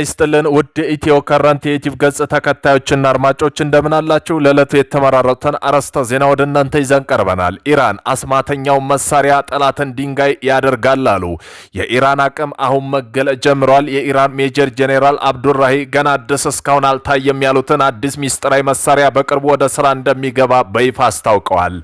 ይስጥልን ውድ ኢትዮ ከረንት የዩቲዩብ ገጽ ተከታዮችና አድማጮች እንደምን አላችሁ? ለዕለቱ የተመራረጡትን አርዕስተ ዜና ወደ እናንተ ይዘን ቀርበናል። ኢራን አስማተኛው መሳሪያ ጠላትን ድንጋይ ያደርጋል አሉ። የኢራን አቅም አሁን መገለጥ ጀምሯል። የኢራን ሜጀር ጄኔራል አብዱራሂ ገና አዲስ እስካሁን አልታየም ያሉትን አዲስ ሚስጥራዊ መሳሪያ በቅርቡ ወደ ስራ እንደሚገባ በይፋ አስታውቀዋል።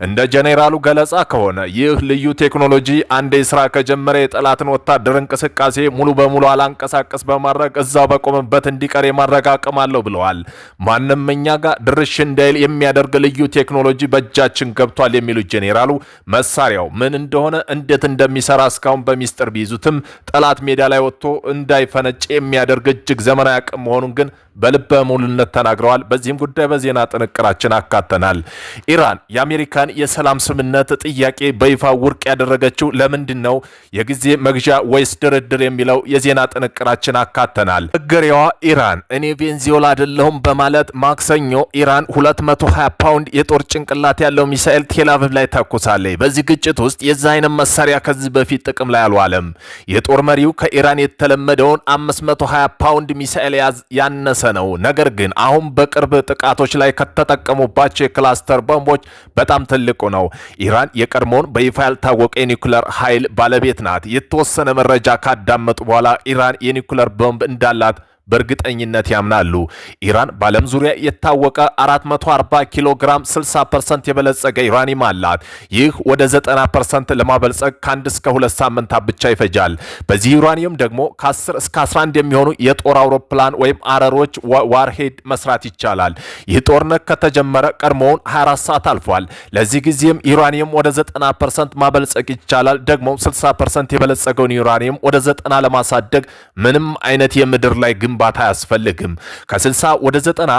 እንደ ጄኔራሉ ገለጻ ከሆነ ይህ ልዩ ቴክኖሎጂ አንዴ ስራ ከጀመረ የጠላትን ወታደር እንቅስቃሴ ሙሉ በሙሉ አላንቀሳቀስ በማድረግ እዛው በቆመበት እንዲቀር የማድረግ አቅም አለው ብለዋል። ማንም እኛ ጋር ድርሽ እንዳይል የሚያደርግ ልዩ ቴክኖሎጂ በእጃችን ገብቷል የሚሉት ጄኔራሉ መሳሪያው ምን እንደሆነ እንዴት እንደሚሰራ እስካሁን በሚስጥር ቢይዙትም ጠላት ሜዳ ላይ ወጥቶ እንዳይፈነጭ የሚያደርግ እጅግ ዘመናዊ አቅም መሆኑን ግን በልበ ሙሉነት ተናግረዋል። በዚህም ጉዳይ በዜና ጥንቅራችን አካተናል። ኢራን የአሜሪካን የሰላም ስምምነት ጥያቄ በይፋ ውድቅ ያደረገችው ለምንድን ነው? የጊዜ መግዣ ወይስ ድርድር የሚለው የዜና ጥንቅራችን አካተናል። እገሬዋ ኢራን እኔ ቬንዙዌላ አይደለሁም በማለት ማክሰኞ ኢራን 220 ፓውንድ የጦር ጭንቅላት ያለው ሚሳኤል ቴልአቪቭ ላይ ተኩሳለች። በዚህ ግጭት ውስጥ የዛ አይነት መሳሪያ ከዚህ በፊት ጥቅም ላይ አልዋለም። የጦር መሪው ከኢራን የተለመደውን 520 ፓውንድ ሚሳኤል ያነሰ ነው። ነገር ግን አሁን በቅርብ ጥቃቶች ላይ ከተጠቀሙባቸው የክላስተር ቦምቦች በጣም ትልቁ ነው። ኢራን የቀድሞውን በይፋ ያልታወቀ የኒውክሌር ኃይል ባለቤት ናት። የተወሰነ መረጃ ካዳመጡ በኋላ ኢራን የኒውክሌር ቦምብ እንዳላት በእርግጠኝነት ያምናሉ። ኢራን በዓለም ዙሪያ የታወቀ 440 ኪሎ ግራም 60% የበለጸገ ዩራኒየም አላት። ይህ ወደ 90% ለማበልጸግ ከ1 እስከ 2 ሳምንታት ብቻ ይፈጃል። በዚህ ዩራኒየም ደግሞ ከ10 እስከ 11 የሚሆኑ የጦር አውሮፕላን ወይም አረሮች ዋርሄድ መስራት ይቻላል። ይህ ጦርነት ከተጀመረ ቀድሞውን 24 ሰዓት አልፏል። ለዚህ ጊዜም ዩራኒየም ወደ 90% ማበልጸግ ይቻላል። ደግሞ 60% የበለጸገውን ዩራኒየም ወደ 90 ለማሳደግ ምንም አይነት የምድር ላይ ግንባታ አያስፈልግም። ከ60 ወደ 90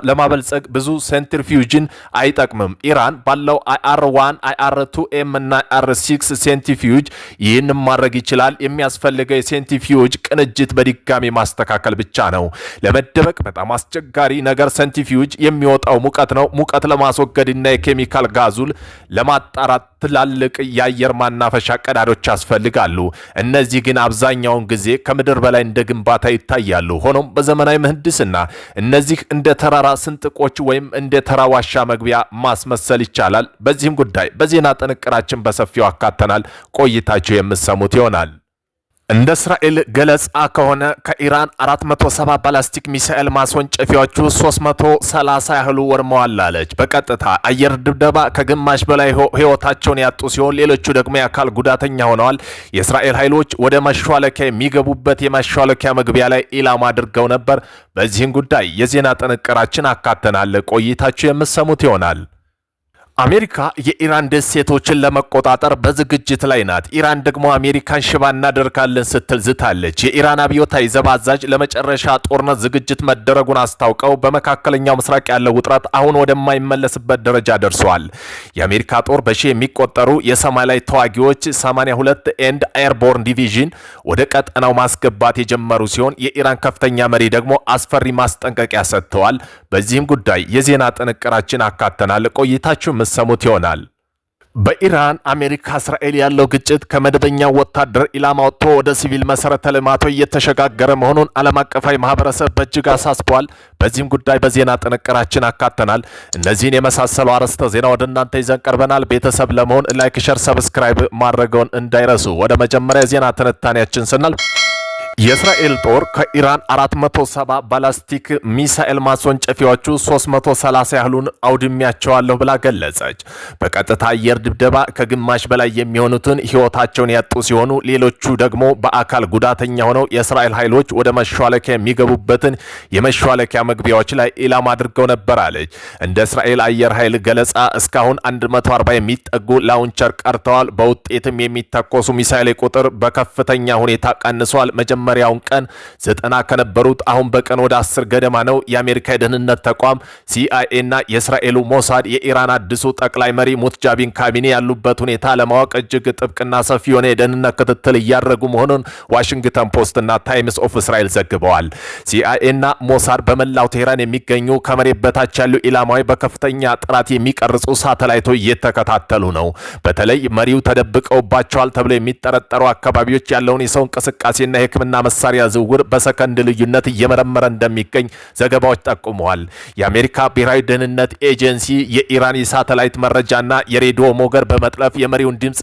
ለማበልጸግ ብዙ ሴንትሪፊዩጅን አይጠቅምም። ኢራን ባለው IR1 IR2M እና IR6 ሴንትሪፊዩጅ ይህን ማድረግ ይችላል። የሚያስፈልገው የሴንትሪፊዩጅ ቅንጅት በድጋሚ ማስተካከል ብቻ ነው። ለመደበቅ በጣም አስቸጋሪ ነገር ሴንትሪፊዩጅ የሚወጣው ሙቀት ነው። ሙቀት ለማስወገድና የኬሚካል ጋዙል ለማጣራት ትላልቅ የአየር ማናፈሻ ቀዳዳዎች ያስፈልጋሉ። እነዚህ ግን አብዛኛውን ጊዜ ከምድር በላይ እንደ ግንባታ ይታያሉ። ሆኖም በዘመናዊ ምህንድስና እነዚህ እንደ ተራራ ስንጥቆች ወይም እንደ ተራ ዋሻ መግቢያ ማስመሰል ይቻላል። በዚህም ጉዳይ በዜና ጥንቅራችን በሰፊው አካተናል። ቆይታችሁ የምትሰሙት ይሆናል። እንደ እስራኤል ገለጻ ከሆነ ከኢራን 470 ባላስቲክ ሚሳኤል ማስወንጨፊያዎቹ 330 ያህሉ ወድመዋል አለች። በቀጥታ አየር ድብደባ ከግማሽ በላይ ህይወታቸውን ያጡ ሲሆን ሌሎቹ ደግሞ የአካል ጉዳተኛ ሆነዋል። የእስራኤል ኃይሎች ወደ መሿለኪያ የሚገቡበት የመሿለኪያ መግቢያ ላይ ኢላማ አድርገው ነበር። በዚህም ጉዳይ የዜና ጥንቅራችን አካተናል። ቆይታችሁ የምትሰሙት ይሆናል። አሜሪካ የኢራን ደሴቶችን ለመቆጣጠር በዝግጅት ላይ ናት። ኢራን ደግሞ አሜሪካን ሽባ እናደርጋለን ስትል ዝታለች። የኢራን አብዮታዊ ዘብ አዛዥ ለመጨረሻ ጦርነት ዝግጅት መደረጉን አስታውቀው በመካከለኛው ምስራቅ ያለው ውጥረት አሁን ወደማይመለስበት ደረጃ ደርሷል። የአሜሪካ ጦር በሺህ የሚቆጠሩ የሰማይ ላይ ተዋጊዎች 82 ኤንድ ኤርቦርን ዲቪዥን ወደ ቀጠናው ማስገባት የጀመሩ ሲሆን የኢራን ከፍተኛ መሪ ደግሞ አስፈሪ ማስጠንቀቂያ ሰጥተዋል። በዚህም ጉዳይ የዜና ጥንቅራችን አካተናል። ቆይታችሁ ሰሙት ይሆናል። በኢራን አሜሪካ እስራኤል ያለው ግጭት ከመደበኛ ወታደር ኢላማ ወጥቶ ወደ ሲቪል መሰረተ ልማቶች እየተሸጋገረ መሆኑን ዓለም አቀፋዊ ማህበረሰብ በእጅግ አሳስቧል። በዚህም ጉዳይ በዜና ጥንቅራችን አካተናል። እነዚህን የመሳሰሉ አርዕስተ ዜና ወደ እናንተ ይዘን ቀርበናል። ቤተሰብ ለመሆን ላይክ፣ ሸር፣ ሰብስክራይብ ማድረገውን እንዳይረሱ። ወደ መጀመሪያ ዜና ትንታኔያችን ስናል የእስራኤል ጦር ከኢራን 470 ባላስቲክ ሚሳኤል ማስወንጨፊያዎቹ 330 ያህሉን አውድሚያቸዋለሁ ብላ ገለጸች። በቀጥታ አየር ድብደባ ከግማሽ በላይ የሚሆኑትን ህይወታቸውን ያጡ ሲሆኑ ሌሎቹ ደግሞ በአካል ጉዳተኛ ሆነው የእስራኤል ኃይሎች ወደ መሿለኪያ የሚገቡበትን የመሿለኪያ መግቢያዎች ላይ ኢላማ አድርገው ነበር አለች። እንደ እስራኤል አየር ኃይል ገለጻ እስካሁን 140 የሚጠጉ ላውንቸር ቀርተዋል። በውጤትም የሚተኮሱ ሚሳኤል ቁጥር በከፍተኛ ሁኔታ ቀንሷል። መጀመሪያውን ቀን 90 ከነበሩት አሁን በቀን ወደ 10 ገደማ ነው። የአሜሪካ የደህንነት ተቋም CIA እና የእስራኤሉ ሞሳድ የኢራን አዲሱ ጠቅላይ መሪ ሙትጃቢን ካቢኔ ያሉበት ሁኔታ ለማወቅ እጅግ ጥብቅና ሰፊ የሆነ የደህንነት ክትትል እያደረጉ መሆኑን ዋሽንግተን ፖስት እና ታይምስ ኦፍ እስራኤል ዘግበዋል። CIA እና ሞሳድ በመላው ቴህራን የሚገኙ ከመሬት በታች ያሉ ኢላማዊ በከፍተኛ ጥራት የሚቀርጹ ሳተላይቶች እየተከታተሉ ነው። በተለይ መሪው ተደብቀውባቸዋል ተብሎ የሚጠረጠሩ አካባቢዎች ያለውን የሰው እንቅስቃሴና የሕክምና መሳሪያ ዝውውር በሰከንድ ልዩነት እየመረመረ እንደሚገኝ ዘገባዎች ጠቁመዋል። የአሜሪካ ብሔራዊ ደህንነት ኤጀንሲ የኢራን የሳተላይት መረጃና የሬዲዮ ሞገድ በመጥለፍ የመሪውን ድምፅ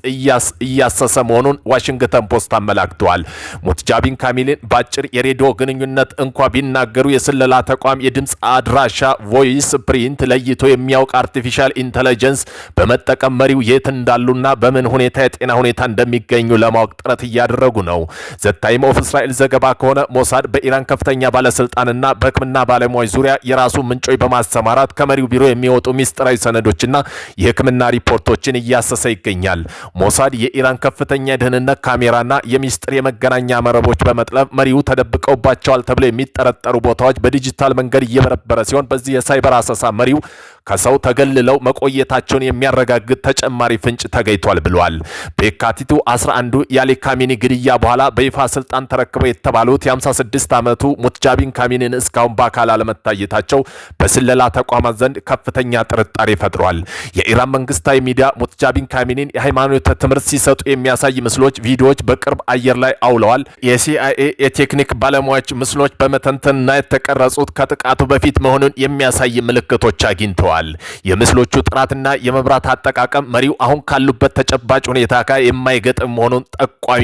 እያሰሰ መሆኑን ዋሽንግተን ፖስት አመላክተዋል። ሙትጃቢን ካሚልን በአጭር የሬዲዮ ግንኙነት እንኳ ቢናገሩ የስለላ ተቋም የድምፅ አድራሻ ቮይስ ፕሪንት ለይቶ የሚያውቅ አርቲፊሻል ኢንተለጀንስ በመጠቀም መሪው የት እንዳሉና በምን ሁኔታ የጤና ሁኔታ እንደሚገኙ ለማወቅ ጥረት እያደረጉ ነው። ዘ ታይም ኦፍ እስራኤል ዘገባ ከሆነ ሞሳድ በኢራን ከፍተኛ ባለስልጣንና በሕክምና ባለሙያዎች ዙሪያ የራሱ ምንጮች በማሰማራት ከመሪው ቢሮ የሚወጡ ሚስጥራዊ ሰነዶችና የሕክምና ሪፖርቶችን እያሰሰ ይገኛል። ሞሳድ የኢራን ከፍተኛ የደህንነት ካሜራና የሚስጥር የመገናኛ መረቦች በመጥለፍ መሪው ተደብቀውባቸዋል ተብለው የሚጠረጠሩ ቦታዎች በዲጂታል መንገድ እየበረበረ ሲሆን በዚህ የሳይበር አሰሳ መሪው ከሰው ተገልለው መቆየታቸውን የሚያረጋግጥ ተጨማሪ ፍንጭ ተገኝቷል ብሏል። በየካቲቱ 11 የአሊ ካሚኒ ግድያ በኋላ በይፋ ስልጣን ተረክበው የተባሉት የ56 ዓመቱ ሙትጃቢን ካሚኒን እስካሁን በአካል አለመታየታቸው በስለላ ተቋማት ዘንድ ከፍተኛ ጥርጣሬ ፈጥሯል። የኢራን መንግስታዊ ሚዲያ ሙትጃቢን ካሚኒን የሃይማኖት ትምህርት ሲሰጡ የሚያሳይ ምስሎች፣ ቪዲዮዎች በቅርብ አየር ላይ አውለዋል። የሲአይኤ የቴክኒክ ባለሙያዎች ምስሎች በመተንተንና የተቀረጹት ከጥቃቱ በፊት መሆኑን የሚያሳይ ምልክቶች አግኝተዋል። የምስሎቹ ጥራትና የመብራት አጠቃቀም መሪው አሁን ካሉበት ተጨባጭ ሁኔታ ጋር የማይገጥም መሆኑን ጠቋሚ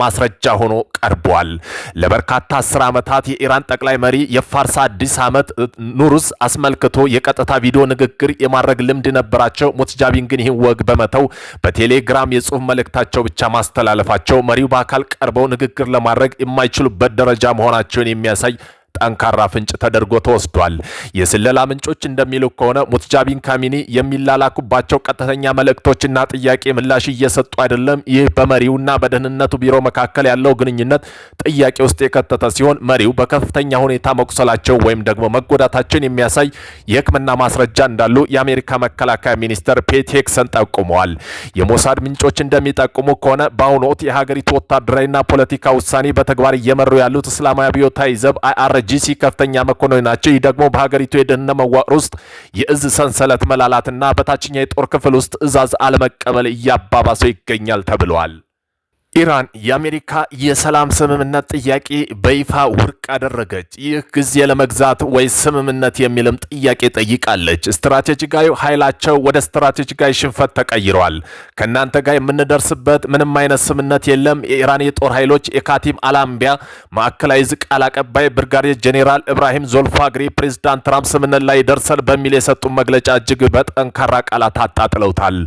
ማስረጃ ሆኖ ቀርቧል። ለበርካታ 10 ዓመታት የኢራን ጠቅላይ መሪ የፋርስ አዲስ ዓመት ኑሩስ አስመልክቶ የቀጥታ ቪዲዮ ንግግር የማድረግ ልምድ ነበራቸው። ሙትጃቢን ግን ይህን ወግ በመተው በቴሌግራም የጽሁፍ መልእክታቸው ብቻ ማስተላለፋቸው መሪው በአካል ቀርበው ንግግር ለማድረግ የማይችሉበት ደረጃ መሆናቸውን የሚያሳይ ጠንካራ ፍንጭ ተደርጎ ተወስዷል። የስለላ ምንጮች እንደሚሉ ከሆነ ሙትጃቢን ካሚኒ የሚላላኩባቸው ቀጥተኛ መልእክቶችና ጥያቄ ምላሽ እየሰጡ አይደለም። ይህ በመሪውና በደህንነቱ ቢሮ መካከል ያለው ግንኙነት ጥያቄ ውስጥ የከተተ ሲሆን መሪው በከፍተኛ ሁኔታ መቁሰላቸው ወይም ደግሞ መጎዳታቸውን የሚያሳይ የሕክምና ማስረጃ እንዳሉ የአሜሪካ መከላከያ ሚኒስተር ፔት ሄግሰን ጠቁመዋል። የሞሳድ ምንጮች እንደሚጠቁሙ ከሆነ በአሁኑ ወቅት የሀገሪቱ ወታደራዊና ፖለቲካ ውሳኔ በተግባር እየመሩ ያሉት እስላማዊ አብዮታዊ ዘብ ጂሲ ከፍተኛ መኮንኖች ናቸው። ይህ ደግሞ በሀገሪቱ የደህንነት መዋቅር ውስጥ የእዝ ሰንሰለት መላላትና በታችኛው የጦር ክፍል ውስጥ ትዕዛዝ አለመቀበል እያባባሰው ይገኛል ተብሏል። ኢራን የአሜሪካ የሰላም ስምምነት ጥያቄ በይፋ ውድቅ አደረገች። ይህ ጊዜ ለመግዛት ወይ ስምምነት የሚልም ጥያቄ ጠይቃለች። ስትራቴጂካዊ ኃይላቸው ወደ ስትራቴጂካዊ ሽንፈት ተቀይረዋል። ከእናንተ ጋር የምንደርስበት ምንም አይነት ስምምነት የለም። የኢራን የጦር ኃይሎች የካቲም አልአንቢያ ማዕከላዊ ዕዝ ቃል አቀባይ ብርጋዴር ጄኔራል ኢብራሂም ዞልፋግሪ ፕሬዝዳንት ትራምፕ ስምምነት ላይ ደርሰል በሚል የሰጡን መግለጫ እጅግ በጠንካራ ቃላት አጣጥለውታል።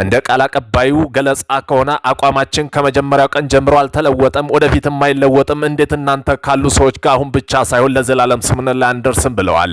እንደ ቃል አቀባዩ ገለጻ ከሆነ አቋማችን ከመጀመሪያው ቀን ጀምሮ አልተለወጠም፣ ወደፊትም አይለወጥም። እንዴት እናንተ ካሉ ሰዎች ጋር አሁን ብቻ ሳይሆን ለዘላለም ስምምነት ላይ አንደርስም ብለዋል።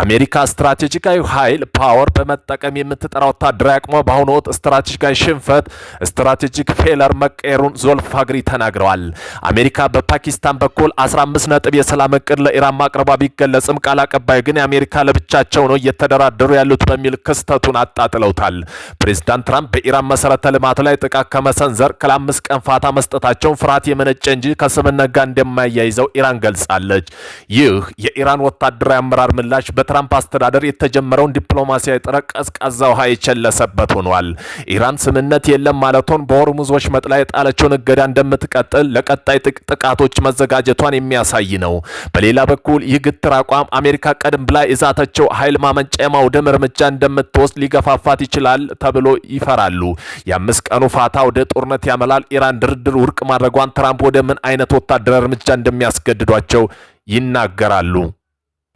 አሜሪካ ስትራቴጂካዊ ኃይል ፓወር በመጠቀም የምትጠራው ወታደራዊ አቅሟ በአሁኑ ወቅት ስትራቴጂካዊ ሽንፈት ስትራቴጂክ ፌለር መቀየሩን ዞልፋግሪ ተናግረዋል። አሜሪካ በፓኪስታን በኩል 15 ነጥብ የሰላም እቅድ ለኢራን ማቅረቧ ቢገለጽም ቃል አቀባይ ግን የአሜሪካ ለብቻቸው ነው እየተደራደሩ ያሉት በሚል ክስተቱን አጣጥለውታል። ፕሬዝዳንት ትራምፕ በኢራን መሰረተ ልማት ላይ ጥቃት ከመሰንዘር ከ5 ቀን ፋታ መስጠታቸውን ፍርሃት የመነጨ እንጂ ከስምምነት ጋር እንደማያይዘው ኢራን ገልጻለች። ይህ የኢራን ወታደራዊ አመራር ምላሽ በትራምፕ አስተዳደር የተጀመረውን ዲፕሎማሲያዊ ጥረት ቀዝቃዛ ውሃ የቸለሰበት ሆኗል። ኢራን ስምምነት የለም ማለቷን በሆርሙዝ ወሽመጥ ላይ የጣለችውን እገዳ እንደምትቀጥል ለቀጣይ ጥቃቶች መዘጋጀቷን የሚያሳይ ነው። በሌላ በኩል ይህ ግትር አቋም አሜሪካ ቀደም ብላ የዛተችው ኃይል ማመንጫ የማውደም እርምጃ እንደምትወስድ ሊገፋፋት ይችላል ተብሎ ይፈራሉ። የ5 ቀኑ ፋታ ወደ ጦርነት ያመላል። ኢራን ድርድር ውድቅ ማድረጓን ትራምፕ ወደ ምን አይነት ወታደራዊ እርምጃ እንደሚያስገድዷቸው ይናገራሉ።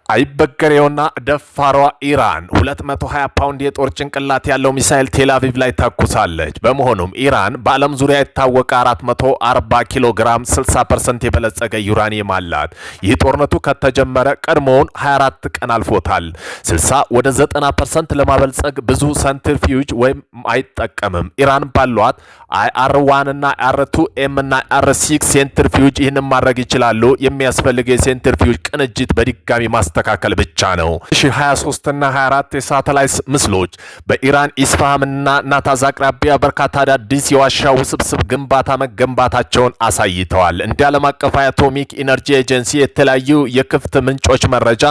አይበገሬውና ደፋሯ ኢራን 220 ፓውንድ የጦር ጭንቅላት ያለው ሚሳኤል ቴልአቪቭ ላይ ተኩሳለች። በመሆኑም ኢራን በዓለም ዙሪያ የታወቀ 440 ኪሎ ግራም 60% የበለጸገ ዩራኒየም አላት። ይህ ጦርነቱ ከተጀመረ ቀድሞውን 24 ቀን አልፎታል። 60 ወደ 90% ለማበልጸግ ብዙ ሰንትሪፊዩጅ ወይም አይጠቀምም። ኢራን ባሏት IR1 እና IR2M እና IR6 ሴንትሪፊዩጅ ይህንን ማድረግ ይችላሉ። የሚያስፈልገው የሴንትሪፊዩጅ ቅንጅት በድጋሚ ማስተካከል ማስተካከል ብቻ ነው። 2023 እና 24 የሳተላይት ምስሎች በኢራን ኢስፋሃንና ናታንዝ አቅራቢያ በርካታ አዳዲስ የዋሻ ውስብስብ ግንባታ መገንባታቸውን አሳይተዋል። እንደ ዓለም አቀፍ አቶሚክ ኢነርጂ ኤጀንሲ የተለያዩ የክፍት ምንጮች መረጃ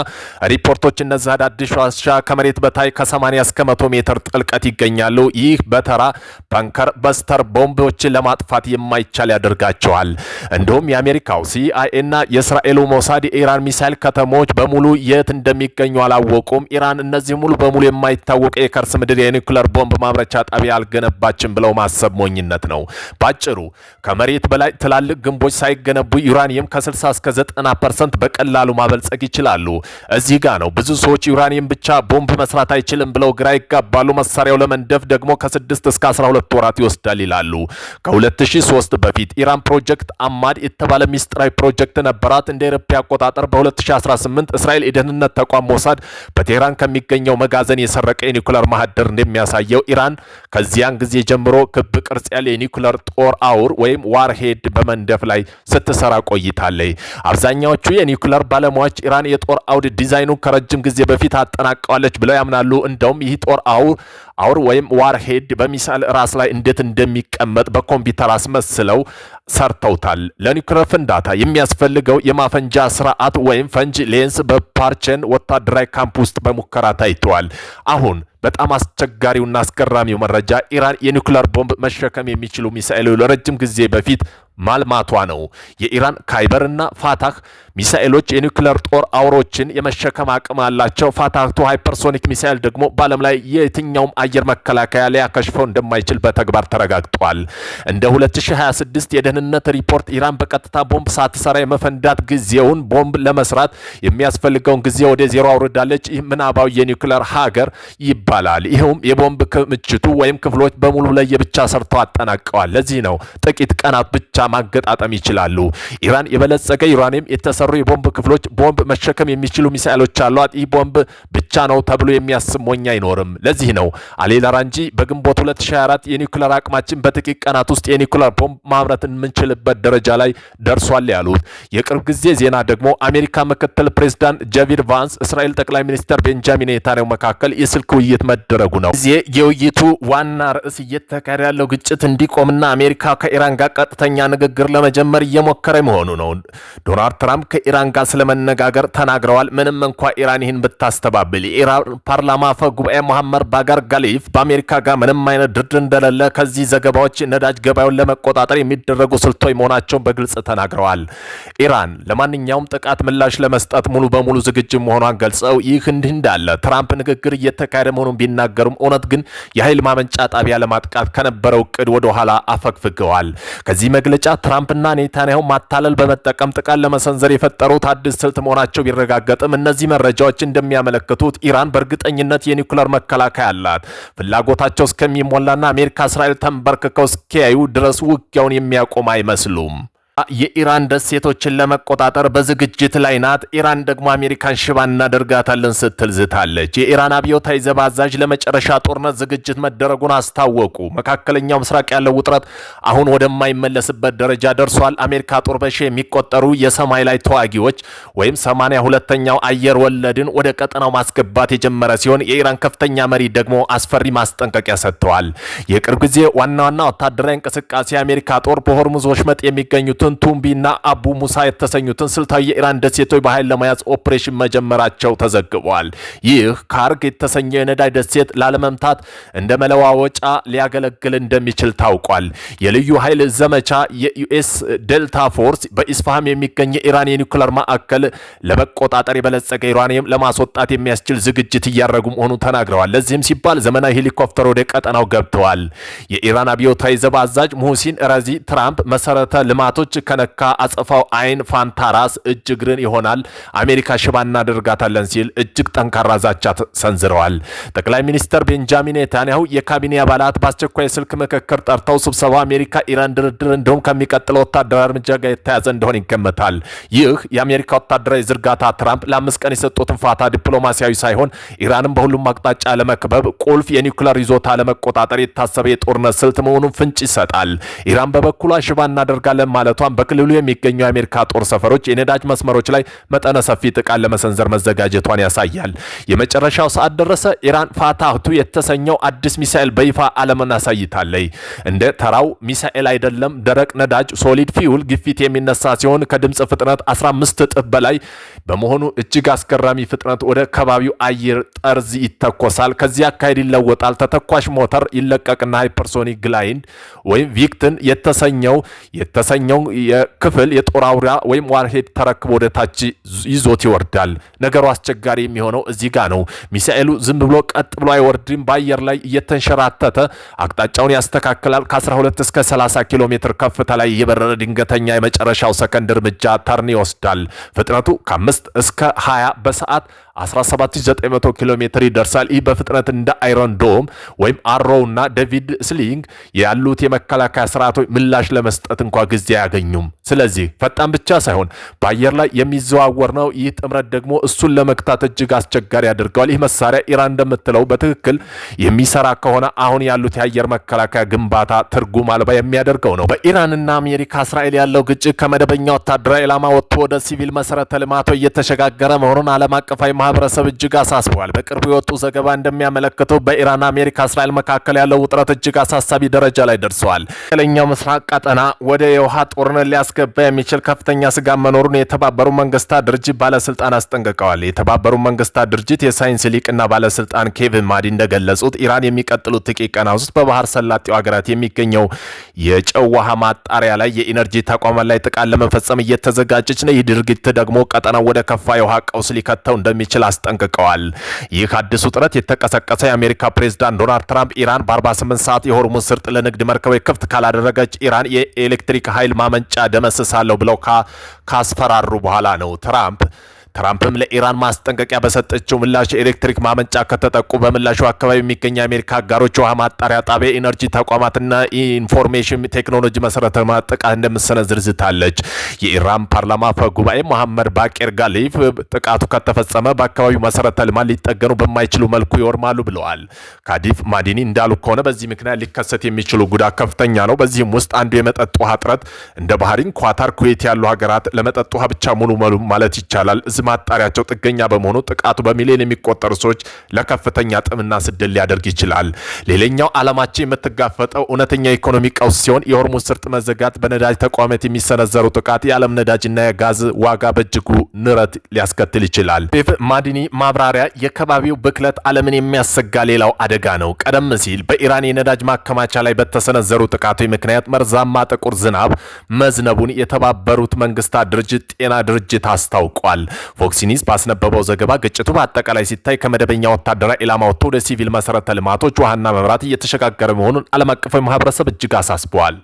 ሪፖርቶች እነዚህ አዳዲስ ዋሻ ከመሬት በታይ ከ80 እስከ 100 ሜትር ጥልቀት ይገኛሉ። ይህ በተራ ባንከር በስተር ቦምቦችን ለማጥፋት የማይቻል ያደርጋቸዋል። እንዲሁም የአሜሪካው ሲአይኤ እና የእስራኤሉ ሞሳድ የኢራን ሚሳይል ከተሞች በሙሉ የት እንደሚገኙ አላወቁም። ኢራን እነዚህ ሙሉ በሙሉ የማይታወቅ የከርስ ምድር የኒውክሌር ቦምብ ማምረቻ ጣቢያ አልገነባችም ብለው ማሰብ ሞኝነት ነው። ባጭሩ ከመሬት በላይ ትላልቅ ግንቦች ሳይገነቡ ዩራኒየም ከ60 እስከ 90% በቀላሉ ማበልጸግ ይችላሉ። እዚህ ጋር ነው ብዙ ሰዎች ዩራኒየም ብቻ ቦምብ መስራት አይችልም ብለው ግራ ይጋባሉ። መሳሪያው ለመንደፍ ደግሞ ከ6 እስከ 12 ወራት ይወስዳል ይላሉ። ከ2003 በፊት ኢራን ፕሮጀክት አማድ የተባለ ሚስጥራዊ ፕሮጀክት ነበራት። እንደ አውሮፓ አቆጣጠር በ2018 እስራኤል የደህንነት ተቋም ሞሳድ በቴህራን ከሚገኘው መጋዘን የሰረቀ የኒውክሌር ማህደር እንደሚያሳየው ኢራን ከዚያን ጊዜ ጀምሮ ክብ ቅርጽ ያለ የኒውክሌር ጦር አውር ወይም ዋርሄድ በመንደፍ ላይ ስትሰራ ቆይታለች። አብዛኛዎቹ የኒውክሌር ባለሙያዎች ኢራን የጦር አውድ ዲዛይኑ ከረጅም ጊዜ በፊት አጠናቀዋለች ብለው ያምናሉ። እንደውም ይህ ጦር አውር ወይም ዋርሄድ በሚሳይል ራስ ላይ እንዴት እንደሚቀመጥ በኮምፒውተር አስመስለው ሰርተውታል። ለኒውክሌር ፍንዳታ የሚያስፈልገው የማፈንጃ ስርዓት ወይም ፈንጅ ሌንስ በፓርቸን ወታደራዊ ካምፕ ውስጥ በሙከራ ታይተዋል። አሁን በጣም አስቸጋሪውና አስገራሚው መረጃ ኢራን የኒውክሌር ቦምብ መሸከም የሚችሉ ሚሳኤሎች ለረጅም ጊዜ በፊት ማልማቷ ነው። የኢራን ካይበርና ፋታህ ሚሳኤሎች የኒውክሌር ጦር አውሮችን የመሸከም አቅም አላቸው። ፋታህቱ ሃይፐርሶኒክ ሚሳኤል ደግሞ በዓለም ላይ የትኛውም አየር መከላከያ ሊያከሽፈው እንደማይችል በተግባር ተረጋግጧል። እንደ 2026 የደህንነት ሪፖርት ኢራን በቀጥታ ቦምብ ሳትሰራ የመፈንዳት ጊዜውን ቦምብ ለመስራት የሚያስፈልገውን ጊዜ ወደ ዜሮ አውርዳለች። ይህ ምናባዊ የኒውክሌር ሀገር ይባላል። ይኸውም የቦምብ ክምችቱ ወይም ክፍሎች በሙሉ ለየብቻ ሰርተው አጠናቀዋል። ለዚህ ነው ጥቂት ቀናት ብቻ ማገጣጠም ይችላሉ። ኢራን የበለጸገ ዩራኒየም የተሰሩ የቦምብ ክፍሎች ቦምብ መሸከም የሚችሉ ሚሳኤሎች አሏት። ይህ ቦምብ ብቻ ነው ተብሎ የሚያስብ ሞኝ አይኖርም። ለዚህ ነው አሊ ላራንጂ በግንቦት 2024 የኒውክሌር አቅማችን በጥቂት ቀናት ውስጥ የኒውክሌር ቦምብ ማምረት የምንችልበት ደረጃ ላይ ደርሷል ያሉት። የቅርብ ጊዜ ዜና ደግሞ አሜሪካ ምክትል ፕሬዝዳንት ጄዲ ቫንስ እስራኤል ጠቅላይ ሚኒስትር ቤንጃሚን ኔታንያሁ መካከል የስልክ ውይይት መደረጉ ነው። የውይይቱ ዋና ርዕስ እየተካሄደ ያለው ግጭት እንዲቆምና አሜሪካ ከኢራን ጋር ቀጥተኛ ንግግር ለመጀመር እየሞከረ መሆኑ ነው። ዶናልድ ትራምፕ ከኢራን ጋር ስለመነጋገር ተናግረዋል። ምንም እንኳ ኢራን ይህን ብታስተባብል የኢራን ፓርላማ አፈ ጉባኤ መሐመድ ባጋር ጋሊፍ በአሜሪካ ጋር ምንም አይነት ድርድር እንደሌለ ከዚህ ዘገባዎች ነዳጅ ገበያውን ለመቆጣጠር የሚደረጉ ስልቶች መሆናቸውን በግልጽ ተናግረዋል። ኢራን ለማንኛውም ጥቃት ምላሽ ለመስጠት ሙሉ በሙሉ ዝግጁ መሆኗን ገልጸው ይህ እንዲህ እንዳለ ትራምፕ ንግግር እየተካሄደ መሆኑን ቢናገሩም እውነት ግን የኃይል ማመንጫ ጣቢያ ለማጥቃት ከነበረው እቅድ ወደ ኋላ አፈግፍገዋል። ከዚህ መግለጫ ትራምፕና ኔታንያሁ ማታለል በመጠቀም ጥቃት ለመሰንዘር የፈጠሩት አዲስ ስልት መሆናቸው ቢረጋገጥም እነዚህ መረጃዎች እንደሚያመለክቱት ኢራን በእርግጠኝነት የኒውክሌር መከላከያ አላት። ፍላጎታቸው እስከሚሞላና አሜሪካ እስራኤል ተንበርክከው እስኪያዩ ድረስ ውጊያውን የሚያቆም አይመስሉም። የኢራን ደሴቶችን ለመቆጣጠር በዝግጅት ላይ ናት። ኢራን ደግሞ አሜሪካን ሽባ እናደርጋታለን ስትል ዝታለች። የኢራን አብዮታዊ ዘብ አዛዥ ለመጨረሻ ጦርነት ዝግጅት መደረጉን አስታወቁ። መካከለኛው ምስራቅ ያለው ውጥረት አሁን ወደማይመለስበት ደረጃ ደርሷል። አሜሪካ ጦር በሺህ የሚቆጠሩ የሰማይ ላይ ተዋጊዎች ወይም 82ኛው አየር ወለድን ወደ ቀጠናው ማስገባት የጀመረ ሲሆን የኢራን ከፍተኛ መሪ ደግሞ አስፈሪ ማስጠንቀቂያ ሰጥተዋል። የቅርብ ጊዜ ዋና ወታደራዊ እንቅስቃሴ የአሜሪካ ጦር በሆርሙዝ ወሽመጥ የሚገኙት ቱምቢና አቡ ሙሳ የተሰኙትን ስልታዊ የኢራን ደሴቶች በኃይል ለመያዝ ኦፕሬሽን መጀመራቸው ተዘግቧል። ይህ ካርግ የተሰኘው የነዳጅ ደሴት ላለመምታት እንደ መለዋወጫ ሊያገለግል እንደሚችል ታውቋል። የልዩ ኃይል ዘመቻ የዩኤስ ዴልታ ፎርስ በኢስፋሃን የሚገኝ የኢራን የኒውክሌር ማዕከል ለመቆጣጠር የበለጸገ ዩራኒየም ለማስወጣት የሚያስችል ዝግጅት እያደረጉ መሆኑ ተናግረዋል። ለዚህም ሲባል ዘመናዊ ሄሊኮፕተር ወደ ቀጠናው ገብተዋል። የኢራን አብዮታዊ ዘብ አዛዥ ሙህሲን ረዚ ትራምፕ መሰረተ ልማቶች ከነካ አጸፋው አይን ፋንታ ራስ እጅ እግርን ይሆናል፣ አሜሪካ ሽባ እናደርጋታለን ሲል እጅግ ጠንካራ ዛቻ ሰንዝረዋል። ጠቅላይ ሚኒስትር ቤንጃሚን ኔታንያሁ የካቢኔ አባላት በአስቸኳይ ስልክ ምክክር ጠርተው ስብሰባ አሜሪካ ኢራን ድርድር እንዲሁም ከሚቀጥለው ወታደራዊ እርምጃ ጋር የተያዘ እንደሆነ ይገመታል። ይህ የአሜሪካ ወታደራዊ ዝርጋታ ትራምፕ ለ5 ቀን የሰጡትን ፋታ ዲፕሎማሲያዊ ሳይሆን ኢራንን በሁሉም አቅጣጫ ለመክበብ ቁልፍ የኒውክሌር ይዞታ ለመቆጣጠር የታሰበ የጦርነት ስልት መሆኑን ፍንጭ ይሰጣል። ኢራን በበኩሏ ሽባ እናደርጋለን ማለቷ ጥረቷን በክልሉ የሚገኙ የአሜሪካ ጦር ሰፈሮች፣ የነዳጅ መስመሮች ላይ መጠነ ሰፊ ጥቃት ለመሰንዘር መዘጋጀቷን ያሳያል። የመጨረሻው ሰዓት ደረሰ። ኢራን ፋታህቱ የተሰኘው አዲስ ሚሳኤል በይፋ ዓለምን አሳይታለች። እንደ ተራው ሚሳኤል አይደለም። ደረቅ ነዳጅ ሶሊድ ፊውል ግፊት የሚነሳ ሲሆን ከድምፅ ፍጥነት 15 እጥፍ በላይ በመሆኑ እጅግ አስገራሚ ፍጥነት ወደ ከባቢው አየር ጠርዝ ይተኮሳል። ከዚህ አካሄድ ይለወጣል። ተተኳሽ ሞተር ይለቀቅና ሃይፐርሶኒክ ግላይድ ወይም ቪክትን የተሰኘው የክፍል የጦር አውሪያ ወይም ዋርሄድ ተረክቦ ወደ ታች ይዞት ይወርዳል። ነገሩ አስቸጋሪ የሚሆነው እዚህ ጋር ነው። ሚሳኤሉ ዝም ብሎ ቀጥ ብሎ አይወርድም። በአየር ላይ እየተንሸራተተ አቅጣጫውን ያስተካክላል። ከ12 እስከ 30 ኪሎ ሜትር ከፍታ ላይ የበረረ ድንገተኛ የመጨረሻው ሰከንድ እርምጃ ተርን ይወስዳል። ፍጥነቱ ከ5 እስከ 20 በሰዓት 17900 ኪሎ ሜትር ይደርሳል። ይህ በፍጥነት እንደ አይረን ዶም ወይም አሮው እና ዴቪድ ስሊንግ ያሉት የመከላከያ ስርዓቶች ምላሽ ለመስጠት እንኳ ጊዜ አያገኙም። ስለዚህ ፈጣን ብቻ ሳይሆን በአየር ላይ የሚዘዋወር ነው። ይህ ጥምረት ደግሞ እሱን ለመክታት እጅግ አስቸጋሪ ያደርገዋል። ይህ መሳሪያ ኢራን እንደምትለው በትክክል የሚሰራ ከሆነ አሁን ያሉት የአየር መከላከያ ግንባታ ትርጉም አልባ የሚያደርገው ነው። በኢራንና አሜሪካ እስራኤል ያለው ግጭት ከመደበኛ ወታደራዊ ዓላማ ወጥቶ ወደ ሲቪል መሰረተ ልማቶች እየተሸጋገረ መሆኑን ዓለም አቀፋዊ ማህበረሰብ እጅግ አሳስቧል። በቅርቡ የወጡ ዘገባ እንደሚያመለክተው በኢራን አሜሪካ እስራኤል መካከል ያለው ውጥረት እጅግ አሳሳቢ ደረጃ ላይ ደርሰዋል። መካከለኛው ምስራቅ ቀጠና ወደ የውሃ ጦርነት ሊያስገባ የሚችል ከፍተኛ ስጋት መኖሩን የተባበሩት መንግስታት ድርጅት ባለስልጣን አስጠንቅቀዋል። የተባበሩት መንግስታት ድርጅት የሳይንስ ሊቅና ባለስልጣን ኬቪን ማዲ እንደገለጹት ኢራን የሚቀጥሉት ጥቂት ቀናት ውስጥ በባህር ሰላጤው ሀገራት የሚገኘው የጨው ውሃ ማጣሪያ ላይ የኢነርጂ ተቋማት ላይ ጥቃት ለመፈጸም እየተዘጋጀች ነው። ይህ ድርጊት ደግሞ ቀጠናው ወደ ከፋ የውሃ ቀውስ ሊከተው እንደሚችል አስጠንቅቀዋል። ይህ አዲስ ውጥረት የተቀሰቀሰ የአሜሪካ ፕሬዝዳንት ዶናልድ ትራምፕ ኢራን በ48 ሰዓት የሆርሙዝ ሰርጥ ለንግድ መርከቦች ክፍት ካላደረገች ኢራን የኤሌክትሪክ ኃይል ማመንጫ ደመስሳለሁ ብለው ካስፈራሩ በኋላ ነው። ትራምፕም ለኢራን ማስጠንቀቂያ በሰጠችው ምላሽ የኤሌክትሪክ ማመንጫ ከተጠቁ በምላሹ አካባቢ የሚገኙ የአሜሪካ አጋሮች ውሃ ማጣሪያ ጣቢያ፣ ኢነርጂ ተቋማትና ኢንፎርሜሽን ቴክኖሎጂ መሰረተ ልማት ጥቃት እንደምትሰነዝር ዝታለች። የኢራን ፓርላማ አፈ ጉባኤ መሐመድ ባቄር ጋሊፍ ጥቃቱ ከተፈጸመ በአካባቢው መሰረተ ልማት ሊጠገኑ በማይችሉ መልኩ ይወርማሉ ብለዋል። ካዲፍ ማዲኒ እንዳሉ ከሆነ በዚህ ምክንያት ሊከሰት የሚችሉ ጉዳት ከፍተኛ ነው። በዚህም ውስጥ አንዱ የመጠጥ ውሃ እጥረት እንደ ባህሪን፣ ኳታር፣ ኩዌት ያሉ ሀገራት ለመጠጥ ውሃ ብቻ ሙሉ ማለት ይቻላል ማጣሪያቸው ጥገኛ በመሆኑ ጥቃቱ በሚሊዮን የሚቆጠሩ ሰዎች ለከፍተኛ ጥምና ስደት ሊያደርግ ይችላል። ሌላኛው ዓለማችን የምትጋፈጠው እውነተኛ ኢኮኖሚ ቀውስ ሲሆን የሆርሙዝ ሰርጥ መዘጋት በነዳጅ ተቋማት የሚሰነዘሩ ጥቃት የዓለም ነዳጅና የጋዝ ዋጋ በእጅጉ ንረት ሊያስከትል ይችላል። ኬቭ ማዲኒ ማብራሪያ የከባቢው ብክለት ዓለምን የሚያሰጋ ሌላው አደጋ ነው። ቀደም ሲል በኢራን የነዳጅ ማከማቻ ላይ በተሰነዘሩ ጥቃቶች ምክንያት መርዛማ ጥቁር ዝናብ መዝነቡን የተባበሩት መንግስታት ድርጅት ጤና ድርጅት አስታውቋል። ፎክስ ኒውስ ባስነበበው ዘገባ ግጭቱ በአጠቃላይ ሲታይ ከመደበኛ ወታደራዊ ኢላማ ወጥቶ ወደ ሲቪል መሰረተ ልማቶች፣ ውሃና መብራት እየተሸጋገረ መሆኑን ዓለም አቀፋዊ ማህበረሰብ እጅግ አሳስበዋል።